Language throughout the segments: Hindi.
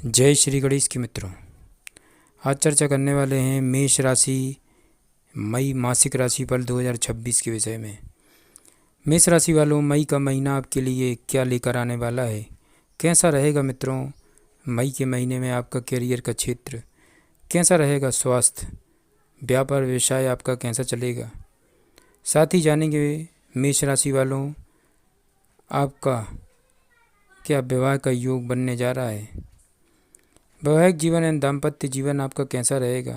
जय श्री गणेश के मित्रों। आज चर्चा करने वाले हैं मेष राशि मई मासिक राशिफल 2026 के विषय में। मेष राशि वालों, मई का महीना आपके लिए क्या लेकर आने वाला है, कैसा रहेगा मित्रों। मई के महीने में आपका करियर का क्षेत्र कैसा रहेगा, स्वास्थ्य, व्यापार, व्यवसाय आपका कैसा चलेगा। साथ ही जानेंगे मेष राशि वालों, आपका क्या विवाह का योग बनने जा रहा है। वैवाहिक जीवन एवं दाम्पत्य जीवन आपका कैसा रहेगा।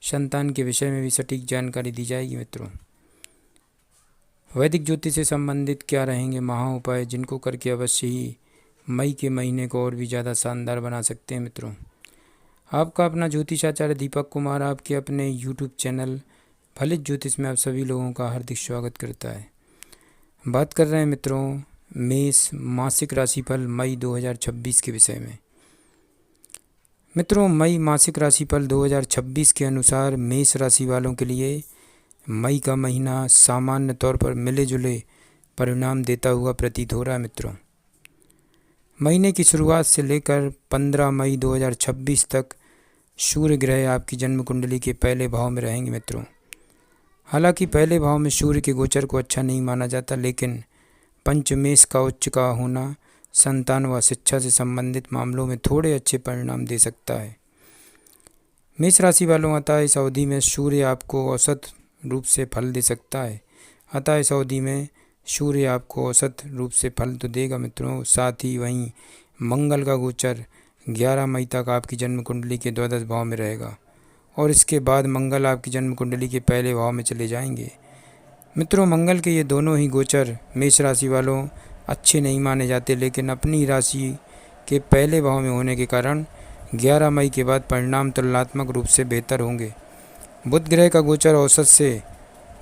संतान के विषय में भी सटीक जानकारी दी जाएगी मित्रों। वैदिक ज्योतिष से संबंधित क्या रहेंगे महा उपाय, जिनको करके अवश्य ही मई के महीने को और भी ज़्यादा शानदार बना सकते हैं मित्रों। आपका अपना ज्योतिषाचार्य दीपक कुमार आपके अपने यूट्यूब चैनल फलित ज्योतिष में आप सभी लोगों का हार्दिक स्वागत करता है। बात कर रहे हैं मित्रों मेष मासिक राशिफल मई 2026 के विषय में। मित्रों, मई मासिक राशिफल 2026 के अनुसार मेष राशि वालों के लिए मई का महीना सामान्य तौर पर मिले जुले परिणाम देता हुआ प्रतीत हो रहा है मित्रों। महीने की शुरुआत से लेकर 15 मई 2026 तक सूर्य ग्रह आपकी जन्म कुंडली के पहले भाव में रहेंगे मित्रों। हालांकि पहले भाव में सूर्य के गोचर को अच्छा नहीं माना जाता, लेकिन पंचमेश का उच्च का होना संतान व शिक्षा से संबंधित मामलों में थोड़े अच्छे परिणाम दे सकता है। मेष राशि वालों, अतः इस अवधि में सूर्य आपको औसत रूप से फल दे सकता है। अतः इस अवधि में सूर्य आपको औसत रूप से फल तो देगा मित्रों। साथ ही वहीं मंगल का गोचर 11 मई तक आपकी जन्म कुंडली के द्वादश भाव में रहेगा और इसके बाद मंगल आपकी जन्म कुंडली के पहले भाव में चले जाएंगे मित्रों। मंगल के ये दोनों ही गोचर मेष राशि वालों अच्छे नहीं माने जाते, लेकिन अपनी राशि के पहले भाव में होने के कारण 11 मई के बाद परिणाम तुलनात्मक रूप से बेहतर होंगे। बुध ग्रह का गोचर औसत से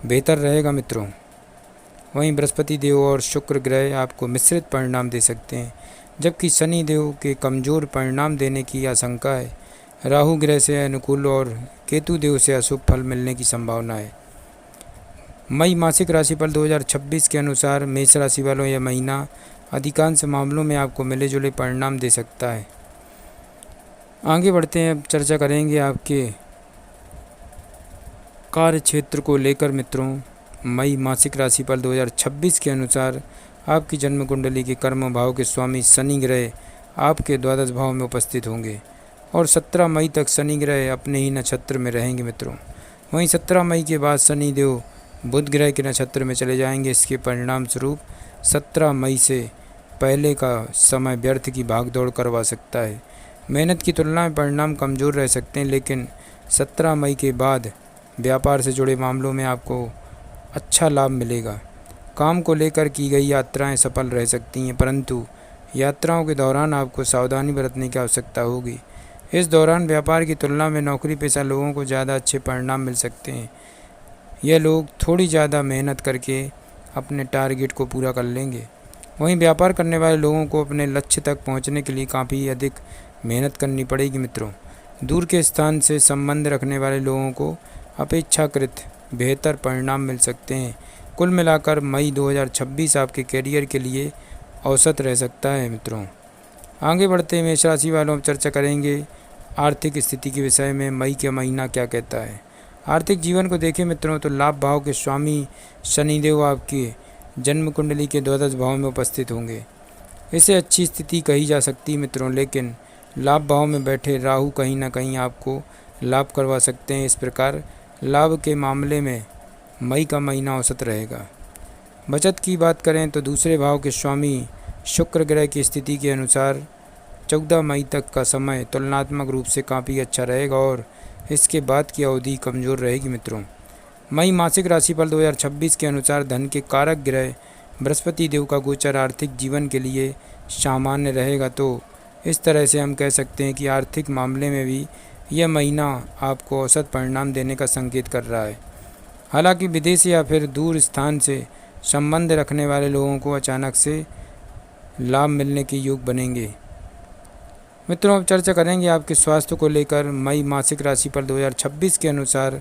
बेहतर रहेगा मित्रों। वहीं बृहस्पति देव और शुक्र ग्रह आपको मिश्रित परिणाम दे सकते हैं, जबकि शनि देव के कमज़ोर परिणाम देने की आशंका है। राहु ग्रह से अनुकूल और केतु देव से अशुभ फल मिलने की संभावना है। मई मासिक राशिफल 2026 के अनुसार मेष राशि वालों यह महीना अधिकांश मामलों में आपको मिले जुले परिणाम दे सकता है। आगे बढ़ते हैं, अब चर्चा करेंगे आपके कार्य क्षेत्र को लेकर मित्रों। मई मासिक राशिफल 2026 के अनुसार आपकी जन्म कुंडली के कर्म भाव के स्वामी शनि ग्रह आपके द्वादश भाव में उपस्थित होंगे और 17 मई तक शनि ग्रह अपने ही नक्षत्र में रहेंगे मित्रों। वहीं 17 मई के बाद शनि देव बुध ग्रह के नक्षत्र में चले जाएंगे। इसके परिणाम स्वरूप 17 मई से पहले का समय व्यर्थ की भागदौड़ करवा सकता है। मेहनत की तुलना में परिणाम कमज़ोर रह सकते हैं, लेकिन 17 मई के बाद व्यापार से जुड़े मामलों में आपको अच्छा लाभ मिलेगा। काम को लेकर की गई यात्राएं सफल रह सकती हैं, परंतु यात्राओं के दौरान आपको सावधानी बरतने की आवश्यकता होगी। इस दौरान व्यापार की तुलना में नौकरी पेशा लोगों को ज़्यादा अच्छे परिणाम मिल सकते हैं। यह लोग थोड़ी ज़्यादा मेहनत करके अपने टारगेट को पूरा कर लेंगे। वहीं व्यापार करने वाले लोगों को अपने लक्ष्य तक पहुंचने के लिए काफ़ी अधिक मेहनत करनी पड़ेगी मित्रों। दूर के स्थान से संबंध रखने वाले लोगों को अपेक्षाकृत बेहतर परिणाम मिल सकते हैं। कुल मिलाकर मई 2026 आपके करियर के लिए औसत रह सकता है मित्रों। आगे बढ़ते हैं मेष राशि वालों, अब चर्चा करेंगे आर्थिक स्थिति के विषय में। मई का महीना क्या कहता है। आर्थिक जीवन को देखें मित्रों तो लाभ भाव के स्वामी शनिदेव आपके जन्म कुंडली के द्वादश भाव में उपस्थित होंगे। इसे अच्छी स्थिति कही जा सकती है मित्रों, लेकिन लाभ भाव में बैठे राहु कहीं ना कहीं आपको लाभ करवा सकते हैं। इस प्रकार लाभ के मामले में मई का महीना औसत रहेगा। बचत की बात करें तो दूसरे भाव के स्वामी शुक्र ग्रह की स्थिति के अनुसार 14 मई तक का समय तुलनात्मक रूप से काफ़ी अच्छा रहेगा और इसके बाद की अवधि कमज़ोर रहेगी मित्रों। मई मासिक राशिफल 2026 के अनुसार धन के कारक ग्रह बृहस्पति देव का गोचर आर्थिक जीवन के लिए सामान्य रहेगा। तो इस तरह से हम कह सकते हैं कि आर्थिक मामले में भी यह महीना आपको औसत परिणाम देने का संकेत कर रहा है। हालांकि विदेश या फिर दूर स्थान से संबंध रखने वाले लोगों को अचानक से लाभ मिलने के योग बनेंगे मित्रों। अब चर्चा करेंगे आपके स्वास्थ्य को लेकर। मई मासिक राशिफल 2026 के अनुसार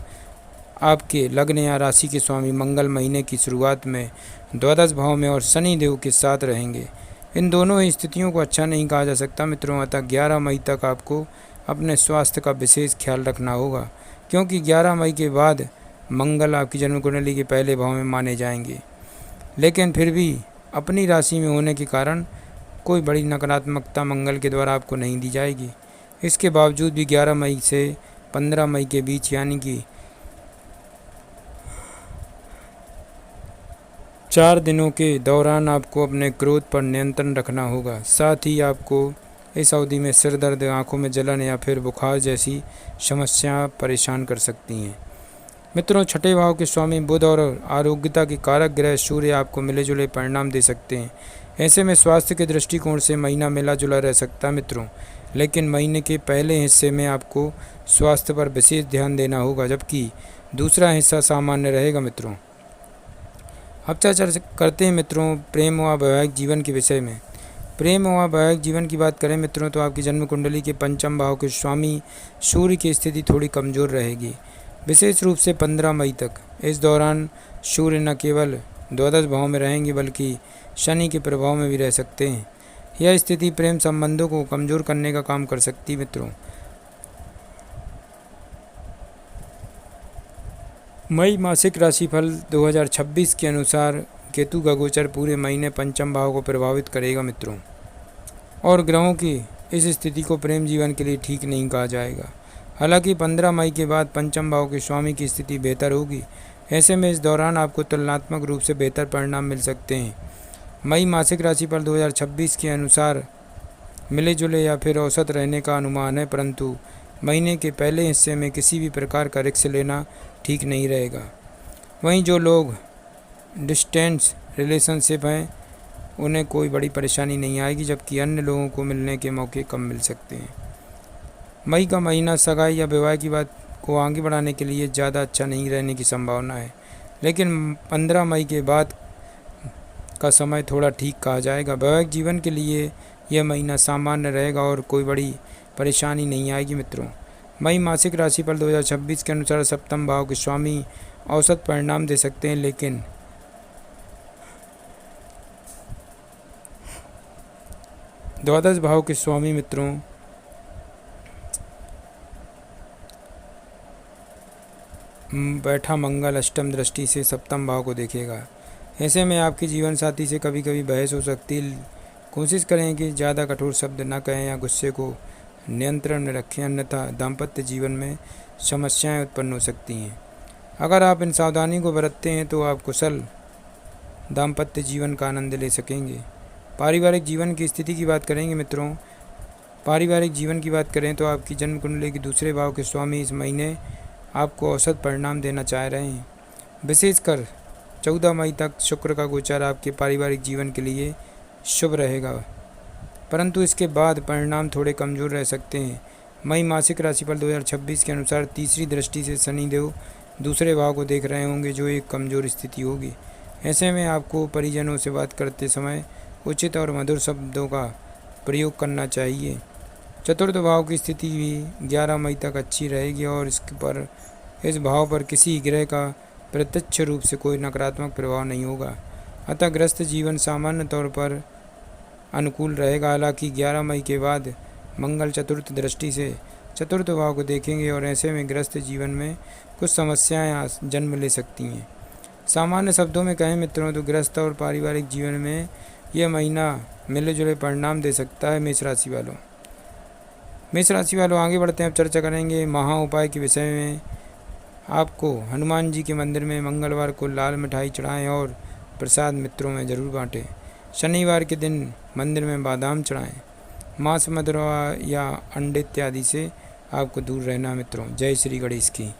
आपके लग्न या राशि के स्वामी मंगल महीने की शुरुआत में द्वादश भाव में और शनि देव के साथ रहेंगे। इन दोनों ही स्थितियों को अच्छा नहीं कहा जा सकता मित्रों। अतः 11 मई तक आपको अपने स्वास्थ्य का विशेष ख्याल रखना होगा, क्योंकि 11 मई के बाद मंगल आपकी जन्म कुंडली के पहले भाव में माने जाएंगे। लेकिन फिर भी अपनी राशि में होने के कारण कोई बड़ी नकारात्मकता मंगल के द्वारा आपको नहीं दी जाएगी। इसके बावजूद भी 11 मई से 15 मई के बीच यानी कि 4 दिनों के दौरान आपको अपने क्रोध पर नियंत्रण रखना होगा। साथ ही आपको इस अवधि में सिर दर्द, आंखों में जलन या फिर बुखार जैसी समस्याएं परेशान कर सकती हैं। मित्रों, छठे भाव के स्वामी बुध और आरोग्यता के कारक ग्रह सूर्य आपको मिले जुले परिणाम दे सकते हैं। ऐसे में स्वास्थ्य के दृष्टिकोण से महीना मिला जुला रह सकता है मित्रों, लेकिन महीने के पहले हिस्से में आपको स्वास्थ्य पर विशेष ध्यान देना होगा, जबकि दूसरा हिस्सा सामान्य रहेगा मित्रों। अब चर्चा करते हैं मित्रों प्रेम व वैवाहिक जीवन के विषय में। प्रेम व वैवाहिक जीवन की बात करें मित्रों तो आपकी जन्म कुंडली के पंचम भाव के स्वामी सूर्य की स्थिति थोड़ी कमज़ोर रहेगी, विशेष रूप से 15 मई तक। इस दौरान सूर्य न केवल द्वादश भाव में रहेंगे बल्कि शनि के प्रभाव में भी रह सकते हैं। यह स्थिति प्रेम संबंधों को कमज़ोर करने का काम कर सकती है मित्रों। मई मासिक राशिफल 2026 के अनुसार केतु का गोचर पूरे महीने पंचम भाव को प्रभावित करेगा मित्रों, और ग्रहों की इस स्थिति को प्रेम जीवन के लिए ठीक नहीं कहा जाएगा। हालांकि 15 मई के बाद पंचम भाव के स्वामी की स्थिति बेहतर होगी। ऐसे में इस दौरान आपको तुलनात्मक रूप से बेहतर परिणाम मिल सकते हैं। मई मासिक राशिफल 2026 के अनुसार मिले जुले या फिर औसत रहने का अनुमान है, परंतु महीने के पहले हिस्से में किसी भी प्रकार का रिस्क लेना ठीक नहीं रहेगा। वहीं जो लोग डिस्टेंस रिलेशनशिप हैं उन्हें कोई बड़ी परेशानी नहीं आएगी, जबकि अन्य लोगों को मिलने के मौके कम मिल सकते हैं। मई का महीना सगाई या विवाह की बात को आगे बढ़ाने के लिए ज़्यादा अच्छा नहीं रहने की संभावना है, लेकिन 15 मई के बाद का समय थोड़ा ठीक कहा जाएगा। वैवाहिक जीवन के लिए यह महीना सामान्य रहेगा और कोई बड़ी परेशानी नहीं आएगी मित्रों। मई मासिक राशिफल 2026 के अनुसार सप्तम भाव के स्वामी औसत परिणाम दे सकते हैं, लेकिन द्वादश भाव के स्वामी मित्रों बैठा मंगल अष्टम दृष्टि से सप्तम भाव को देखेगा। ऐसे में आपके जीवन साथी से कभी कभी बहस हो सकती है। कोशिश करें कि ज़्यादा कठोर शब्द न कहें या गुस्से को नियंत्रण में रखें, अन्यथा दाम्पत्य जीवन में समस्याएं उत्पन्न हो सकती हैं। अगर आप इन सावधानी को बरतते हैं तो आप कुशल दाम्पत्य जीवन का आनंद ले सकेंगे। पारिवारिक जीवन की स्थिति की बात करेंगे मित्रों। पारिवारिक जीवन की बात करें तो आपकी जन्म कुंडली के दूसरे भाव के स्वामी इस महीने आपको औसत परिणाम देना चाह रहे हैं। विशेषकर 14 मई तक शुक्र का गोचर आपके पारिवारिक जीवन के लिए शुभ रहेगा, परंतु इसके बाद परिणाम थोड़े कमज़ोर रह सकते हैं। मई मासिक राशिफल 2026 के अनुसार तीसरी दृष्टि से शनिदेव दूसरे भाव को देख रहे होंगे, जो एक कमज़ोर स्थिति होगी। ऐसे में आपको परिजनों से बात करते समय उचित और मधुर शब्दों का प्रयोग करना चाहिए। चतुर्थ भाव की स्थिति भी 11 मई तक अच्छी रहेगी और इस भाव पर किसी ग्रह का प्रत्यक्ष रूप से कोई नकारात्मक प्रभाव नहीं होगा। अतः ग्रस्त जीवन सामान्य तौर पर अनुकूल रहेगा। हालांकि 11 मई के बाद मंगल चतुर्थ दृष्टि से चतुर्थ भाव को देखेंगे और ऐसे में ग्रस्त जीवन में कुछ समस्याएं जन्म ले सकती हैं। सामान्य शब्दों में कहें मित्रों तो ग्रस्त और पारिवारिक जीवन में यह महीना मिले जुले परिणाम दे सकता है। मेष राशि वालों आगे बढ़ते हैं। अब चर्चा करेंगे महा उपाय के विषय में। आपको हनुमान जी के मंदिर में मंगलवार को लाल मिठाई चढ़ाएं और प्रसाद मित्रों में ज़रूर बांटें। शनिवार के दिन मंदिर में बादाम चढ़ाएं। मांस, मदिरा या अंडे इत्यादि से आपको दूर रहना मित्रों। जय श्री गणेश की।